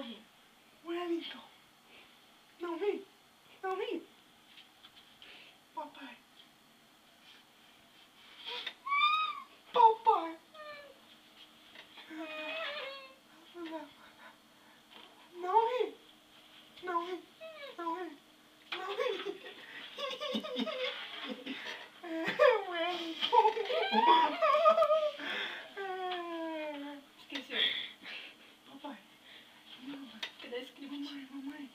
rir. Wellington. Não ri. Não ri. Papai. Papai. Não ri. Não ri. Não ri. Não ri. Wellington. Esqueceu. Papai. Cadê esse script? Mamãe.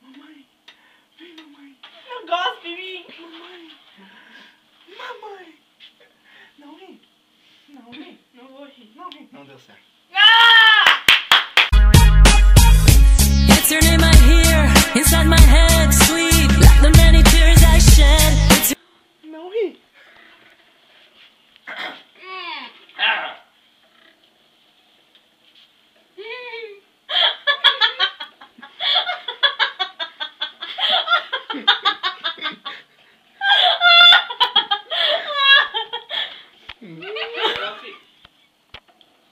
Mamãe. Vem, mamãe. Não gosta em mim. Mamãe. Mamãe. Não ri. Não ri. Não vou rir. Não ri. Não deu certo. Ah! It's your name I hear inside my head, sweet like the many tears I shed. It's Não ri.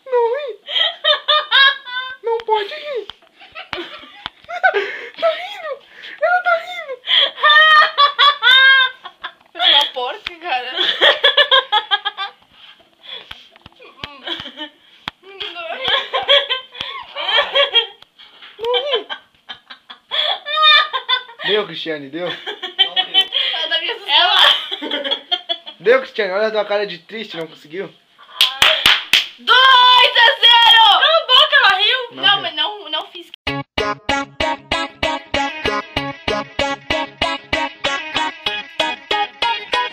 Não ri. Não pode rir. Tá rindo. Ela tá rindo. É uma porca, cara. Não ri. Deu, Cristiane, deu. Ela tá me assustando. Deu, Cristiane. Olha a tua cara de triste, não conseguiu? 2-0! Cala a boca, ela riu. Não Não, riu. mas não fiz.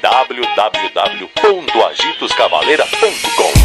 www.agitoscavaleira.com